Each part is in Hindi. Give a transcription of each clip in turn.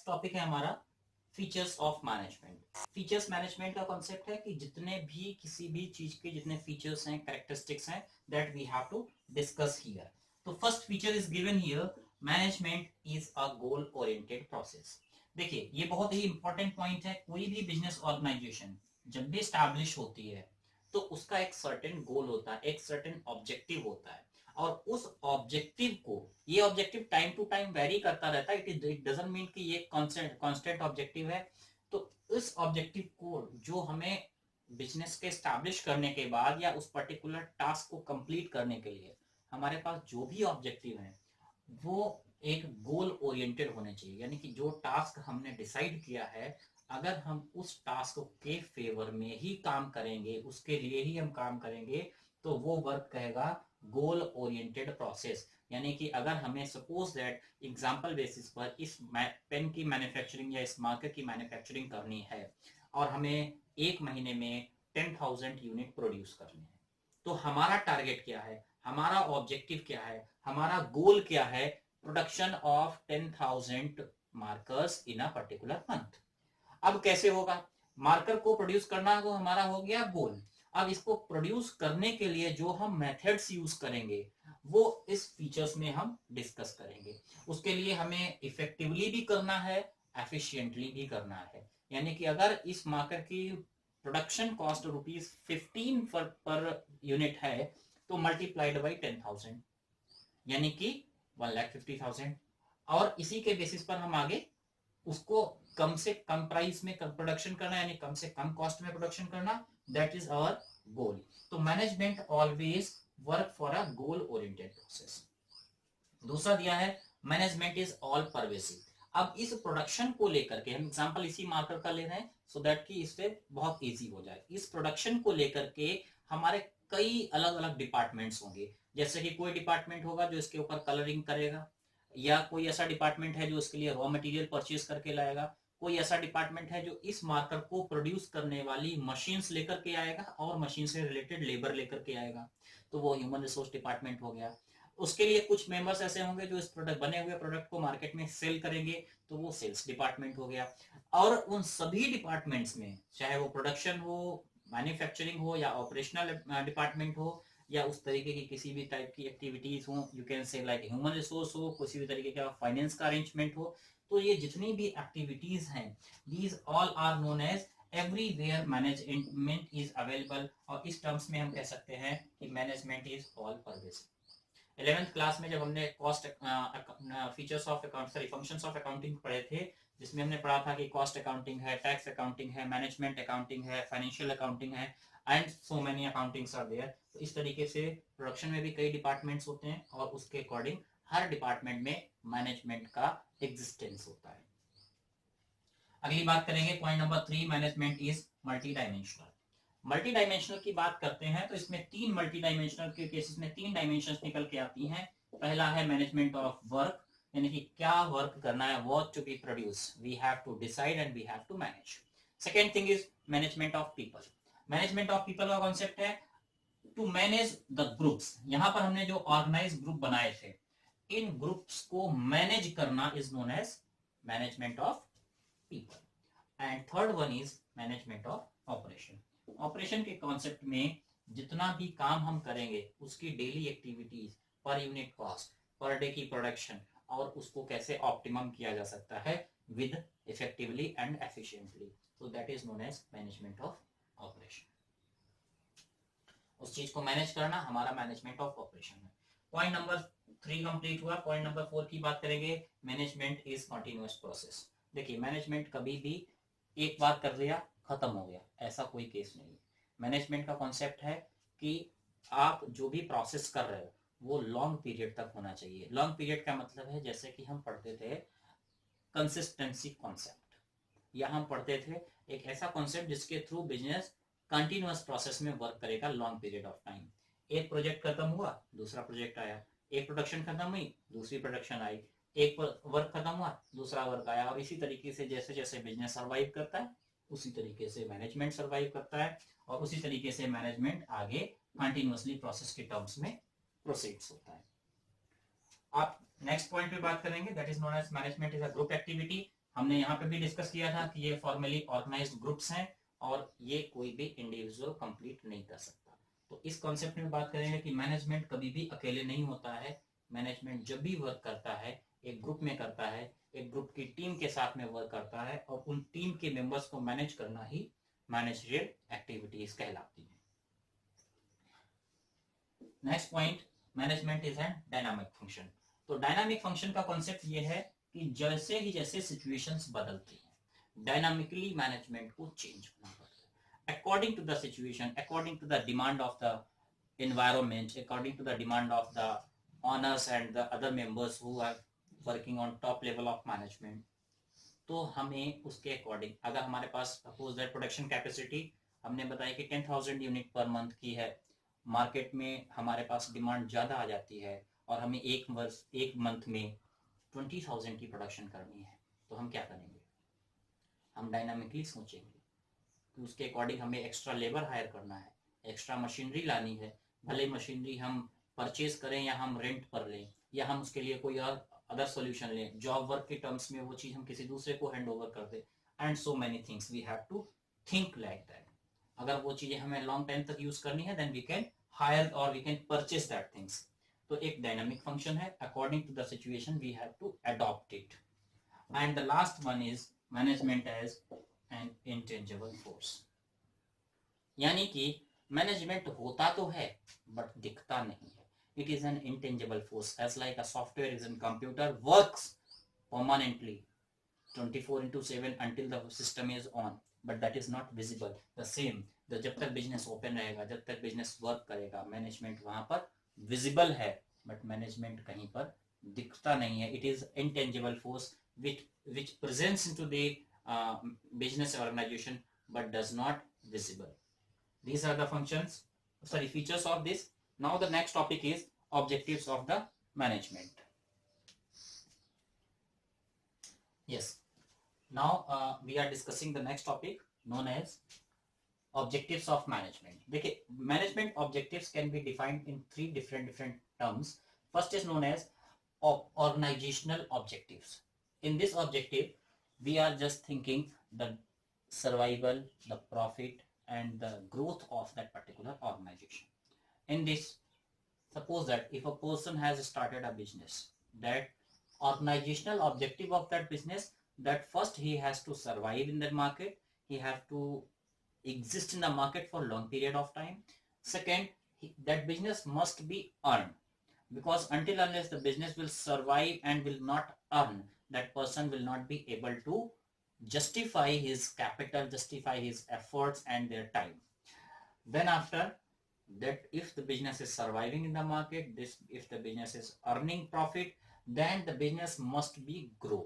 नेक्स्ट टॉपिक है हमारा features of management. Features management का कॉन्सेप्ट है कि जितने भी किसी भी चीज के जितने फीचर्स हैं, कैरेक्टरिस्टिक्स हैं, that we have to discuss here. तो first feature is given here, management is a goal oriented process. देखिए ये बहुत ही इंपॉर्टेंट पॉइंट है। कोई भी बिजनेस ऑर्गेनाइजेशन जब भी स्टैब्लिश होती है तो उसका एक सर्टेन गोल होता है, एक सर्टेन ऑब्जेक्टिव होता है, और उस ऑब्जेक्टिव को, ये objective time to time vary करता रहता है। इट डजंट मीन कि ये कांस्टेंट ऑब्जेक्टिव है। तो इस ऑब्जेक्टिव को जो हमें बिजनेस के स्टैब्लिश करने के बाद या उस पर्टिकुलर टास्क को कंप्लीट करने के लिए हमारे पास जो भी ऑब्जेक्टिव है वो एक गोल ओरिएंटेड होने चाहिए। यानी कि जो टास्क हमने डिसाइड किया है, अगर हम उस टास्क के फेवर में ही काम करेंगे, उसके लिए ही हम काम करेंगे, तो वो वर्क कहेगा गोल ओरिएंटेड प्रोसेस। यानी कि अगर हमें सपोज दैट एग्जांपल बेसिस पर इस पेन की मैन्युफैक्चरिंग या इस मार्कर की मैन्युफैक्चरिंग करनी है और हमें एक महीने में 10,000 यूनिट प्रोड्यूस करने हैं, तो हमारा टारगेट क्या है, हमारा ऑब्जेक्टिव क्या है, हमारा गोल क्या है? Production of 10,000 markers in a particular month. अब कैसे होगा? मार्कर को प्रोड्यूस करना वो हमारा हो गया गोल। अब इसको प्रोड्यूस करने के लिए जो हम मेथड्स यूज करेंगे वो इस फीचर्स में हम डिस्कस करेंगे। उसके लिए हमें इफेक्टिवली भी करना है, एफिशिएंटली भी करना है। यानी कि अगर इस मार्कर की प्रोडक्शन कॉस्ट ₹15 पर यूनिट है तो मल्टीप्लाइड बाई 10,000 यानी कि 1,50,000। और इसी के बेसिस पर हम आगे उसको कम से कम प्राइस में प्रोडक्शन करना, यानी कम से कम कॉस्ट में प्रोडक्शन करना, दैट इज आवर गोल। तो management always work for a goal oriented process. दूसरा दिया है मैनेजमेंट इज ऑल परवेसिव। अब इस प्रोडक्शन को लेकर के हम एग्जांपल इसी मार्कर का ले रहे हैं सो दैट कि इससे बहुत इजी हो जाए। इस प्रोडक्शन को लेकर के हमारे कई अलग अलग डिपार्टमेंट्स होंगे। जैसे कि कोई डिपार्टमेंट होगा जो इसके ऊपर कलरिंग करेगा, या कोई ऐसा डिपार्टमेंट है जो इसके लिए रॉ मटेरियल परचेज करके लाएगा, कोई ऐसा डिपार्टमेंट है जो इस मार्कर को प्रोड्यूस करने वाली मशीन्स लेकर के आएगा और मशीन से रिलेटेड लेबर लेकर के आएगा, तो वो ह्यूमन रिसोर्स डिपार्टमेंट हो गया। उसके लिए कुछ मेंबर्स ऐसे होंगे जो इस प्रोडक्ट बने हुए प्रोडक्ट को मार्केट में सेल करेंगे, तो वो सेल्स डिपार्टमेंट हो गया। और उन सभी डिपार्टमेंट्स में चाहे वो प्रोडक्शन हो, मैन्युफैक्चरिंग हो, या ऑपरेशनल डिपार्टमेंट हो, या उस तरीके की किसी भी टाइप की एक्टिविटीज हो, you can say like human resource हो, किसी भी तरीके का फाइनेंस का अरेंजमेंट हो, तो ये जितनी भी एक्टिविटीज हैं these all are known as everywhere management is available. और इस टर्म्स में हम कह सकते हैं कि management is all pervasive. 11th class में जब हमने cost features of account sorry functions of accounting पढ़े थे, जिसमें हमने पढ़ा था कि कॉस्ट अकाउंटिंग है, टैक्स अकाउंटिंग है, मैनेजमेंट अकाउंटिंग है, फाइनेंशियल अकाउंटिंग है, and so many accountings are there. तो इस तरीके से प्रोडक्शन में भी कई डिपार्टमेंट्स होते हैं और उसके अकॉर्डिंग हर डिपार्टमेंट में मैनेजमेंट का एग्जिस्टेंस होता है। अगली बात करेंगे point number 3, management is multi dimensional. Multi dimensional की बात करते हैं तो इसमें तीन मल्टी डायमेंशनल के केसेस में तीन डायमेंशंस निकल के आती हैं। पहला है मैनेजमेंट ऑफ वर्क, यानी कि क्या वर्क करना है, what to be produce, we have to decide and we have to manage. Second thing is management of people. Management of people का कॉन्सेप्ट है टू मैनेज द ग्रुप्स। यहां पर हमने जो ऑर्गेनाइज ग्रुप बनाए थे, इन ग्रुप्स को मैनेज करना is known as management of people. And third one is management of operation. Operation के कॉन्सेप्ट में जितना भी काम हम करेंगे उसकी daily activities, per unit cost, per day की प्रोडक्शन, और उसको कैसे ऑप्टिमम किया जा सकता है विद इफेक्टिवली एंड एफिशिएंटली, तो that is known as management of operation. उस चीज को मैनेज करना हमारा मैनेजमेंट ऑफ ऑपरेशन है। पॉइंट नंबर 3 कंप्लीट हुआ। पॉइंट नंबर 4 की बात करेंगे, मैनेजमेंट इज कंटिन्यूअस प्रोसेस। देखिए मैनेजमेंट कभी भी एक बार कर लिया खत्म हो गया, ऐसा कोई केस नहीं है। मैनेजमेंट का कॉन्सेप्ट है कि आप जो भी प्रोसेस कर रहे हो वो लॉन्ग पीरियड तक होना चाहिए। लॉन्ग पीरियड का मतलब है जैसे कि हम पढ़ते थे कंसिस्टेंसी कॉन्सेप्ट, या हम पढ़ते थे एक ऐसा कॉन्सेप्ट जिसके थ्रू बिजनेस कंटिन्यूअस प्रोसेस में वर्क करेगा लॉन्ग पीरियड ऑफ टाइम। एक प्रोजेक्ट खत्म हुआ, दूसरा प्रोजेक्ट आया, एक प्रोडक्शन खत्म हुई, दूसरी प्रोडक्शन आई, एक वर्क खत्म हुआ, दूसरा वर्क आया, और इसी तरीके से जैसे जैसे बिजनेस सर्वाइव करता है उसी तरीके से मैनेजमेंट सर्वाइव करता है, और उसी तरीके से मैनेजमेंट आगे कंटिन्यूअसली प्रोसेस के टर्म्स में प्रोसीड्स होता है। आप नेक्स्ट पॉइंट पे बात करेंगे, that is known as management is a group activity. हमने यहाँ पे भी डिस्कस किया था कि ये फॉर्मली ऑर्गेनाइज्ड ग्रुप्स हैं और ये कोई भी इंडिविजुअल कंप्लीट नहीं कर सकता। तो इस कॉन्सेप्ट में बात करेंगे कि मैनेजमेंट कभी भी अकेले नहीं होता है। मैनेजमेंट जब भी वर्क करता है एक ग्रुप में करता है, एक ग्रुप की टीम के साथ में वर्क करता है और उन टीम के मेंबर्स को मैनेज करना ही मैनेजरियल एक्टिविटीज कहलाती है। Next point, management is an dynamic function. तो डायनामिक फंक्शन का कॉन्सेप्ट ये है कि जैसे ही जैसे सिचुएशंस बदलती हैं डायनामिकली मैनेजमेंट को चेंज होना पड़ता है according to the situation, according to the demand of the environment, according to the demand of the owners and the other members who are working on top level of management। तो हमें उसके अकॉर्डिंग, अगर हमारे पास सपोज दैट प्रोडक्शन कैपेसिटी हमने बताया कि 10,000 यूनिट पर मंथ की है, मार्केट में हमारे पास डिमांड ज़्यादा आ जाती है और हमें एक मंथ में 20,000 की प्रोडक्शन करनी है, तो हम क्या करेंगे? हम डायनामिकली सोचेंगे कि उसके अकॉर्डिंग हमें एक्स्ट्रा लेबर हायर करना है, एक्स्ट्रा मशीनरी लानी है। भले मशीनरी हम परचेज करें या हम रेंट पर लें या हम उसके लिए कोई और अदर सॉल्यूशन लें, जॉब वर्क के टर्म्स में वो चीज़ हम किसी दूसरे को हैंड ओवर कर दें, and so many things we have to think like that. अगर वो चीज़ें हमें लॉन्ग टाइम तक यूज करनी है देन वी कैन हायर और we can purchase that things. तो एक डायनामिक फंक्शन है, according to the situation we have to adopt it. And the last one is management as an intangible force. यानी कि मैनेजमेंट होता तो है बट दिखता नहीं है। It is an intangible force as like a software is in computer works permanently 24/7 until the system is on, but that is not visible। the same, जब तक बिजनेस ओपन रहेगा, जब तक बिजनेस वर्क करेगा, मैनेजमेंट वहां पर विजिबल है बट मैनेजमेंट कहीं पर दिखता नहीं है। It is intangible force which presents into the business organization but does not visible। These are the functions, sorry, features of this। Now the next topic is objectives of the management। Yes, now we are discussing the next topic known as objectives of management। देखिए, management objectives can be defined in three different terms। First is known as organizational objectives। In this objective we are just thinking the survival, the profit and the growth of that particular organization। In this, suppose that if a person has started a business, that organizational objective of that business, that first he has to survive in that market, he have to exist in the market for long period of time। Second, that business must be earned, because until unless the business will survive and will not earn, that person will not be able to justify his capital, justify his efforts and their time। Then after that, if the business is surviving in the market, if the business is earning profit, then the business must be grow।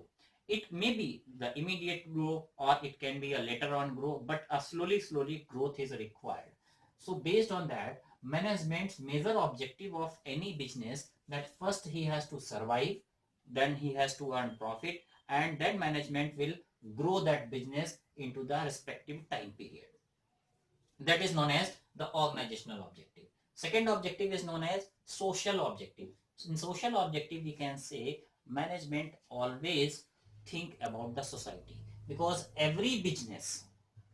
It may be the immediate growth or it can be a later on growth, but a slowly growth is required। So based on that, management's major objective of any business, that first he has to survive, then he has to earn profit, and then management will grow that business into the respective time period। That is known as the organizational objective। Second objective is known as social objective। In social objective we can say management always think about the society, because every business,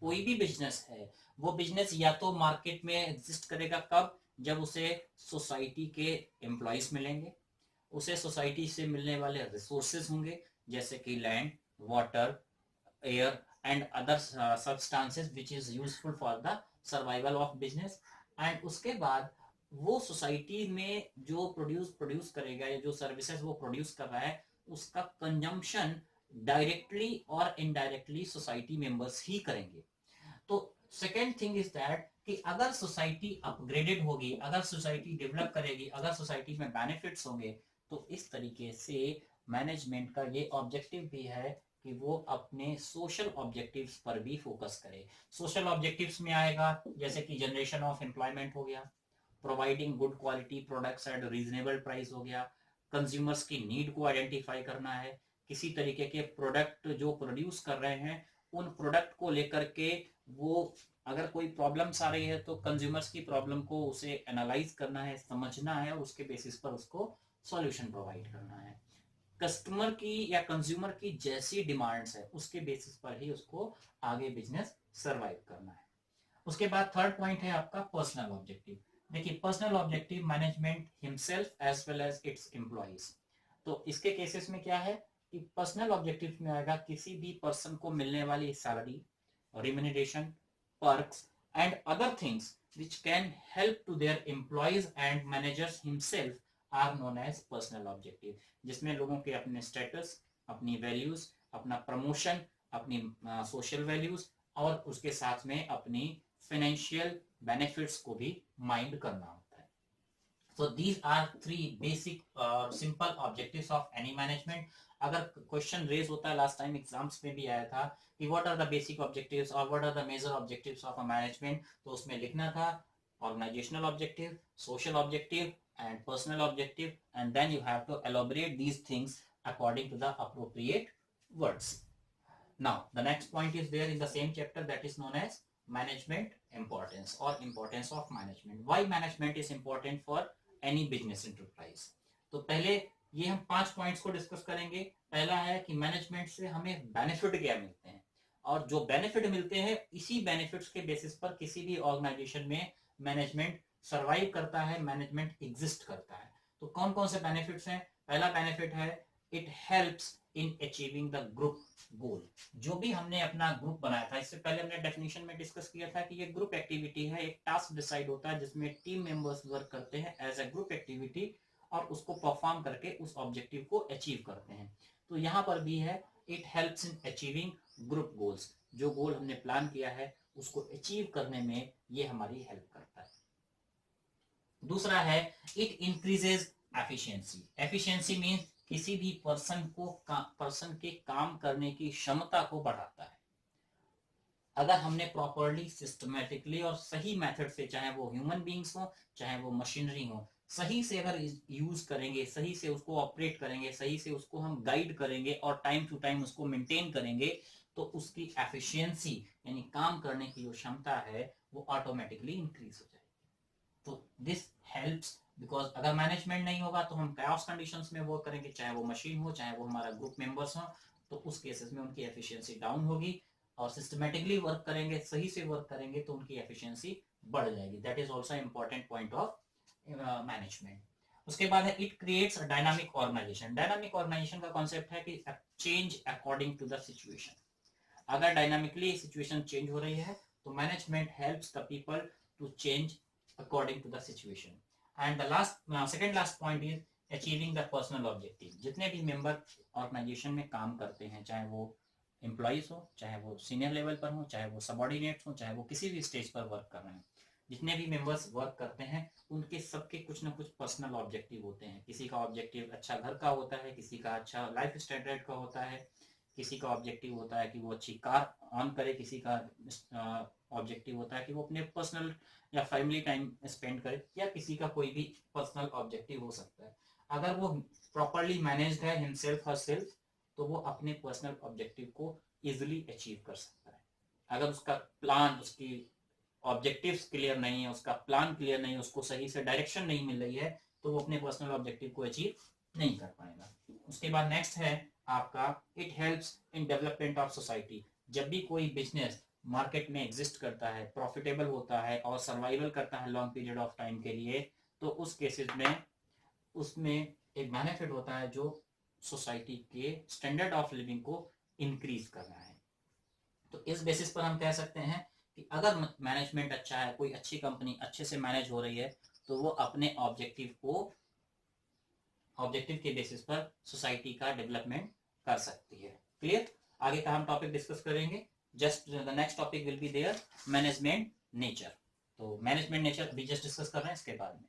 कोई भी बिजनेस है, वो बिजनेस या तो मार्केट में एग्जिस्ट करेगा कब, जब उसे सोसाइटी के एम्प्लॉयज मिलेंगे, उसे सोसाइटी से मिलने वाले रिसोर्सेज होंगे जैसे कि land, water, air and other substances which is useful for the survival of business. And उसके बाद वो सोसाइटी में जो प्रोड्यूस करेगा या जो सर्विसेज वो प्रोड्यूस कर रहा है उसका कंजम्पशन डायरेक्टली और इनडायरेक्टली सोसाइटी मेंबर्स ही करेंगे। तो सेकेंड थिंग इज दैट कि अगर सोसाइटी अपग्रेडेड होगी, अगर सोसाइटी डेवलप करेगी, अगर सोसाइटी में बेनिफिट्स होंगे, तो इस तरीके से मैनेजमेंट का ये ऑब्जेक्टिव भी है कि वो अपने सोशल ऑब्जेक्टिव्स पर भी फोकस करे। सोशल ऑब्जेक्टिव्स में आएगा जैसे कि जनरेशन ऑफ एम्प्लॉयमेंट हो गया, providing good quality products at reasonable price हो गया, कंज्यूमर्स की नीड को आइडेंटिफाई करना है, किसी तरीके के प्रोडक्ट जो प्रोड्यूस कर रहे हैं उन प्रोडक्ट को लेकर के वो अगर कोई प्रॉब्लम्स आ रही है तो कंज्यूमर्स की प्रॉब्लम को उसे एनालाइज करना है, समझना है और उसके बेसिस पर उसको सॉल्यूशन प्रोवाइड करना है। कस्टमर की या कंज्यूमर की जैसी डिमांड्स है उसके बेसिस पर ही उसको आगे बिजनेस सरवाइव करना है। उसके बाद थर्ड पॉइंट है आपका पर्सनल ऑब्जेक्टिव। देखिए personal objective management himself as well as its employees. तो इसके केसेस में क्या है कि पर्सनल ऑब्जेक्टिव में आएगा किसी भी पर्सन को मिलने वाली salary, remuneration, perks and other things which can help to their employees and managers himself are known as personal objective, जिसमें लोगों के अपने स्टेटस, अपनी वैल्यूज, अपना प्रमोशन, अपनी सोशल वैल्यूज और उसके साथ में अपनी फाइनेंशियल बेनिफिट्स को भी माइंड करना होता है। So these are three basic simple objectives of any management. अगर क्वेश्चन रेज होता है, लास्ट टाइम एग्जाम्स में भी आया था कि what are the basic objectives और what are the major objectives of a management, तो उसमें लिखना था organisational objective, social objective and personal objective, and then you have to elaborate these things according to the appropriate words. Now the next point is there in the same chapter, that is known as management importance or importance of management. Why management is important for any business enterprise? तो पहले ये हम 5 पॉइंट्स को डिस्कस करेंगे। पहला है कि मैनेजमेंट से हमें बेनिफिट क्या मिलते हैं, और जो बेनिफिट मिलते हैं इसी बेनिफिट्स के बेसिस पर किसी भी ऑर्गेनाइजेशन में मैनेजमेंट सरवाइव करता है, मैनेजमेंट एग्जिस्ट करता है। तो कौन कौन से बेनिफिट्स हैं? पहला बेनिफिट है it helps in achieving the group गोल। जो भी हमने अपना ग्रुप बनाया था, इससे पहले हमने डेफिनेशन में डिस्कस किया था कि ये ग्रुप एक्टिविटी है, एक टास्क डिसाइड होता है जिसमें टीम मेंबर्स वर्क करते हैं एज ए ग्रुप एक्टिविटी और उसको परफॉर्म करके उस ऑब्जेक्टिव को अचीव करते हैं। तो यहाँ पर भी है it helps in achieving group goals. जो गोल हमने प्लान किया है उसको अचीव करने में ये हमारी हेल्प करता है। दूसरा है it increases efficiency. Efficiency means किसी भी पर्सन के काम करने की क्षमता को बढ़ाता है। अगर हमने प्रॉपरली सिस्टमेटिकली और सही मेथड से, चाहे वो ह्यूमन बींग्स हो चाहे वो मशीनरी हो, सही से अगर यूज करेंगे, सही से उसको ऑपरेट करेंगे, सही से उसको हम गाइड करेंगे और टाइम टू टाइम उसको मेंटेन करेंगे, तो उसकी एफिशिएंसी यानी काम करने की जो क्षमता है वो ऑटोमेटिकली इंक्रीज हो जाएगी। तो दिस हेल्प्स बिकॉज अगर मैनेजमेंट नहीं होगा तो हम कैओस कंडीशंस में वर्क करेंगे, चाहे वो मशीन हो चाहे वो हमारा ग्रुप मेंबर्स हो, तो उस केसेस में उनकी एफिशिएंसी डाउन होगी। और सिस्टमेटिकली वर्क करेंगे, सही से वर्क करेंगे तो उनकी एफिशिएंसी बढ़ जाएगी। That is also important point of management. उसके बाद है it creates a dynamic organisation. Dynamic organisation का कॉन्सेप्ट है कि change according to the situation. अगर डायनामिकली सिचुएशन चेंज हो रही है तो management helps the people to change according to the situation. And the second last point is achieving the personal objective. जितने भी मेंबर ऑर्गेनाइजेशन में काम करते हैं, चाहे वो एम्प्लॉइज हो, चाहे वो सीनियर लेवल पर हो, चाहे वो सबॉर्डिनेट्स हो, चाहे वो किसी भी स्टेज पर वर्क कर रहे हैं, जितने भी मेंबर्स वर्क करते हैं उनके सबके कुछ ना कुछ पर्सनल ऑब्जेक्टिव होते हैं। किसी का ऑब्जेक्टिव अच्छा घर का होता है, किसी का अच्छा लाइफ स्टैंडर्ड का होता है, किसी का ऑब्जेक्टिव होता है कि वो अच्छी कार ऑन करे, किसी का ऑब्जेक्टिव होता है कि वो अपने पर्सनल या फैमिली टाइम स्पेंड करे, या किसी का कोई भी पर्सनल ऑब्जेक्टिव हो सकता है। अगर वो प्रॉपरली मैनेज्ड है हिमसेल्फ हर सेल्फ, तो वो अपने पर्सनल ऑब्जेक्टिव को इजिली अचीव कर सकता है। अगर उसका प्लान, उसकी ऑब्जेक्टिव्स क्लियर नहीं है, उसका प्लान क्लियर नहीं है, उसको सही से डायरेक्शन नहीं मिल रही है, तो वो अपने पर्सनल ऑब्जेक्टिव को अचीव नहीं कर पाएगा। उसके बाद नेक्स्ट है आपका it helps in development of society. जब भी कोई बिजनेस मार्केट में एग्जिस्ट करता है, प्रॉफिटेबल होता है और सर्वाइवल करता है लॉन्ग पीरियड ऑफ टाइम के लिए, तो उस केसेस में उसमें एक बेनिफिट होता है जो सोसाइटी के स्टैंडर्ड ऑफ लिविंग को इंक्रीज कर रहा है। तो इस बेसिस पर हम कह सकते हैं कि अगर मैनेजमेंट अच्छा है, कोई अच्छी कंपनी अच्छे से मैनेज हो रही है, तो वो अपने ऑब्जेक्टिव के बेसिस पर सोसाइटी का डेवलपमेंट कर सकती है। क्लियर? आगे का हम टॉपिक डिस्कस करेंगे। Just the next topic will be there management nature. तो मैनेजमेंट नेचर अभी जस्ट डिस्कस कर रहे हैं, इसके बाद में